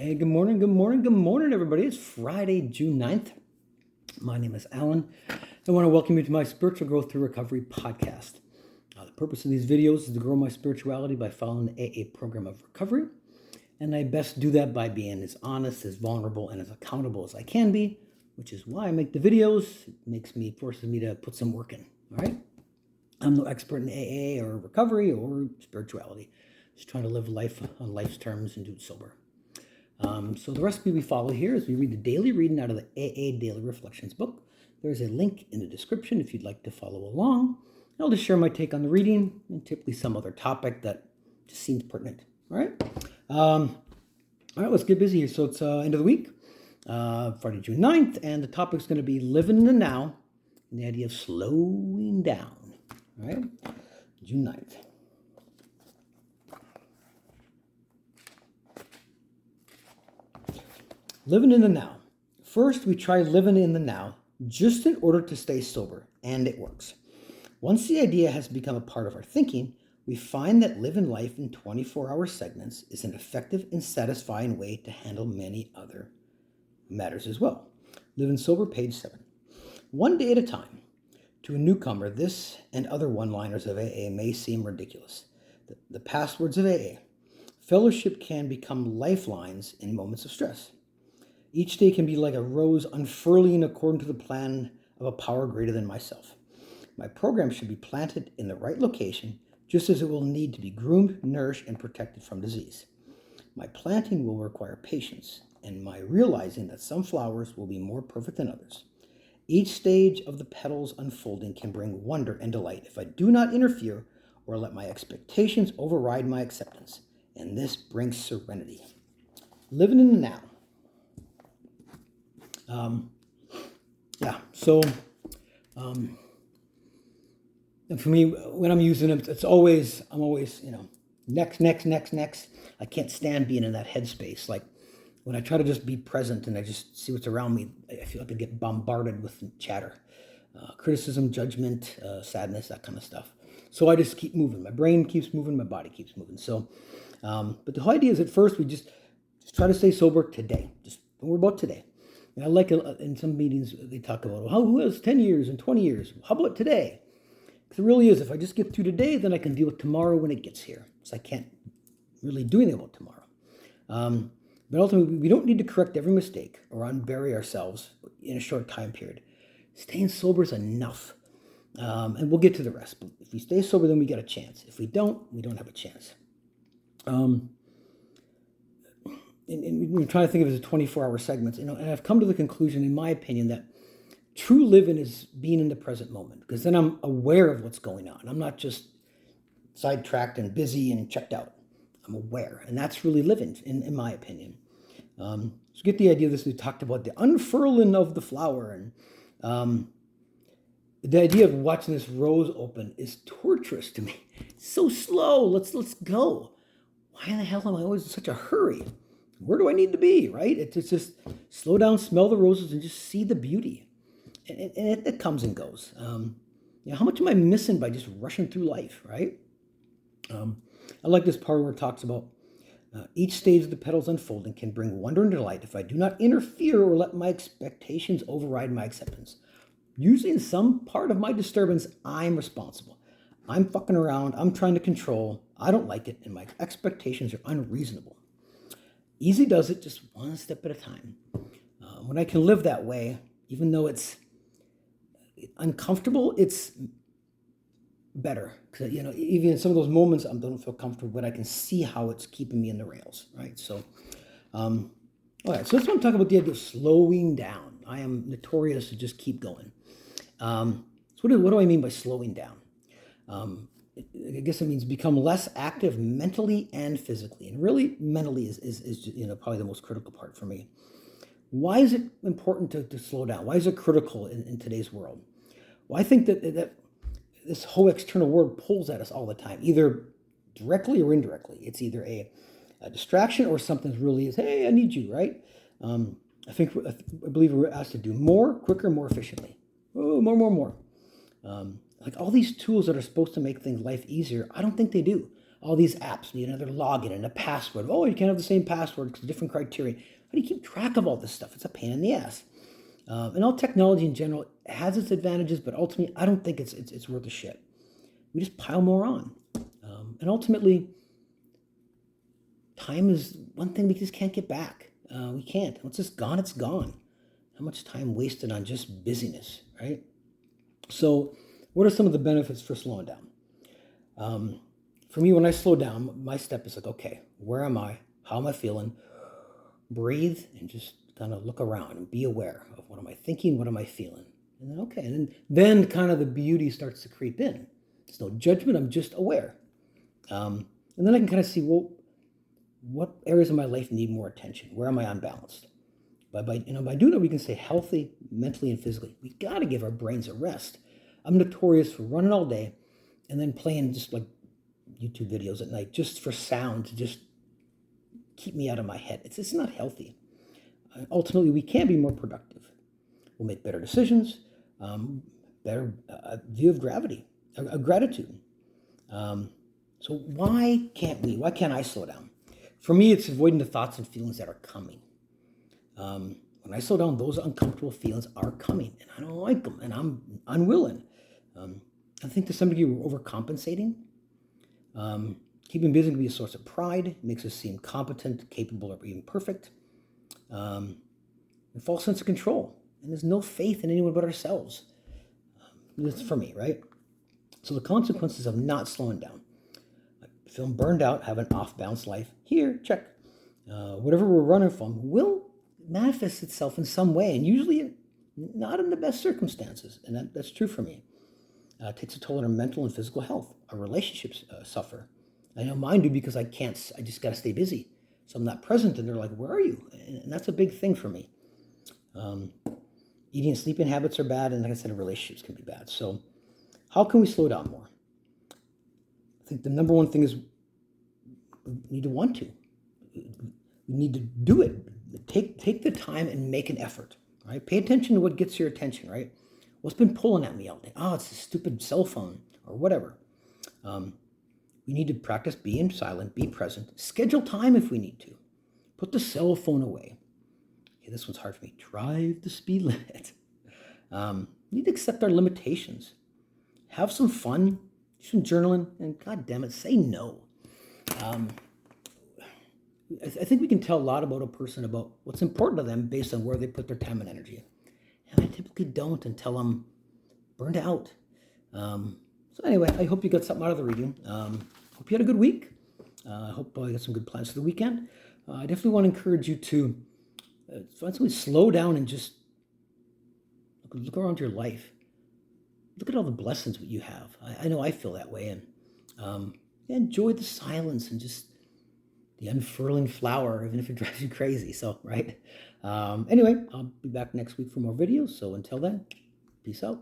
Hey, good morning, everybody. It's Friday, June 9th. My name is Alan. I want to welcome you to my Spiritual Growth Through Recovery podcast. The purpose of these videos is to grow my spirituality by following the AA program of recovery, and I best do that by being as honest, as vulnerable, and as accountable as I can be, which is why I make the videos. It forces me to put some work in, all right? I'm no expert in AA or recovery or spirituality. Just trying to live life on life's terms and do it sober. So the recipe we follow here is we read the daily reading out of the AA Daily Reflections book. There's a link in the description if you'd like to follow along. I'll just share my take on the reading and typically some other topic that just seems pertinent. All right, let's get busy here. So it's end of the week, Friday, June 9th, and the topic's going to be living in the now and the idea of slowing down. All right, June 9th. Living in the now. First, we try living in the now just in order to stay sober, and it works. Once the idea has become a part of our thinking, we find that living life in 24-hour segments is an effective and satisfying way to handle many other matters as well. Living Sober, page 7. One day at a time. To a newcomer, this and other one-liners of AA may seem ridiculous. The passwords of AA. Fellowship can become lifelines in moments of stress. Each day can be like a rose unfurling according to the plan of a power greater than myself. My program should be planted in the right location, just as it will need to be groomed, nourished, and protected from disease. My planting will require patience, and my realizing that some flowers will be more perfect than others. Each stage of the petals unfolding can bring wonder and delight if I do not interfere or let my expectations override my acceptance, and this brings serenity. Living in the now. And for me, when I'm using it, I'm always, next. I can't stand being in that headspace. Like when I try to just be present and I just see what's around me, I feel like I get bombarded with chatter, criticism, judgment, sadness, that kind of stuff. So I just keep moving. My brain keeps moving, my body keeps moving. So, but the whole idea is at first we just try to stay sober today. Just don't worry about today. And I like in some meetings they talk about, well, who has 10 years and 20 years? How about today? Because it really is, if I just get through today, then I can deal with tomorrow when it gets here. So I can't really do anything about tomorrow. But ultimately, we don't need to correct every mistake or unbury ourselves in a short time period. Staying sober is enough. And we'll get to the rest. But if we stay sober, then we get a chance. If we don't have a chance. And we're trying to think of it as 24-hour segments, and I've come to the conclusion, in my opinion, that true living is being in the present moment, because then I'm aware of what's going on. I'm not just sidetracked and busy and checked out. I'm aware, and that's really living, in my opinion. So get the idea of this. We talked about the unfurling of the flower, and the idea of watching this rose open is torturous to me. It's so slow. Let's go. Why the hell am I always in such a hurry? Where do I need to be, right? It's just slow down, smell the roses, and just see the beauty. And it comes and goes. How much am I missing by just rushing through life, right? I like this part where it talks about each stage of the petals unfolding can bring wonder and delight if I do not interfere or let my expectations override my acceptance. Usually in some part of my disturbance, I'm responsible. I'm fucking around. I'm trying to control. I don't like it, and my expectations are unreasonable. Easy does it, just one step at a time. When I can live that way, even though it's uncomfortable, it's better. Because even in some of those moments, I don't feel comfortable, but I can see how it's keeping me in the rails, right? So, all right. So let's talk about the idea of slowing down. I am notorious to just keep going. So what do I mean by slowing down? I guess it means become less active mentally and physically. And really, mentally is probably the most critical part for me. Why is it important to slow down? Why is it critical in today's world? Well, I think that this whole external world pulls at us all the time, either directly or indirectly. It's either a distraction or something really is, hey, I need you, right? I believe we're asked to do more, quicker, more efficiently. Oh, more. Like all these tools that are supposed to make life easier, I don't think they do. all these apps need another login and a password. Oh, you can't have the same password because different criteria. How do you keep track of all this stuff? It's a pain in the ass. And all technology in general has its advantages, but ultimately, I don't think it's worth a shit. We just pile more on. And ultimately, time is one thing we just can't get back. We can't. Once it's gone, it's gone. How much time wasted on just busyness, right? So, what are some of the benefits for slowing down? For me, when I slow down, my step is like, okay, where am I? How am I feeling? Breathe and just kind of look around and be aware of what am I thinking, what am I feeling? And then, okay, and then kind of the beauty starts to creep in. It's no judgment, I'm just aware. And then I can kind of see, well, what areas of my life need more attention? Where am I unbalanced? By doing that, we can stay healthy mentally and physically. We got to give our brains a rest. I'm notorious for running all day and then playing just like YouTube videos at night just for sound to just keep me out of my head. It's not healthy. Ultimately, we can be more productive. We'll make better decisions, better view of gratitude. So why can't we? Why can't I slow down? For me, it's avoiding the thoughts and feelings that are coming. When I slow down, those uncomfortable feelings are coming, and I don't like them, and I'm unwilling. I think to some degree we're overcompensating. Keeping busy can be a source of pride. It makes us seem competent, capable, or even perfect. A false sense of control, and there's no faith in anyone but ourselves. That's for me, right? So the consequences of not slowing down. Feeling burned out, have an off-balance life. Here, check. Whatever we're running from will manifest itself in some way, and usually not in the best circumstances. And that's true for me. It takes a toll on our mental and physical health. Our relationships suffer. I know mine do because I just got to stay busy. So I'm not present, and they're like, where are you? And that's a big thing for me. Eating and sleeping habits are bad, and like I said, relationships can be bad. So how can we slow down more? I think the number one thing is we need to want to. We need to do it. Take the time and make an effort, right? Pay attention to what gets your attention, right? What's been pulling at me all day? Oh, it's a stupid cell phone or whatever. We need to practice being silent, be present, schedule time if we need to. Put the cell phone away. Okay, this one's hard for me. Drive the speed limit. We need to accept our limitations. Have some fun, do some journaling, and God damn it, say no. I think we can tell a lot about a person about what's important to them based on where they put their time and energy. And I typically don't until I'm burned out. So anyway, I hope you got something out of the reading. Hope you had a good week. I hope you got some good plans for the weekend. I definitely want to encourage you to find something, slow down and just look around your life. Look at all the blessings that you have. I know I feel that way. And enjoy the silence and just the unfurling flower, even if it drives you crazy. So, right? Anyway, I'll be back next week for more videos. So until then, peace out.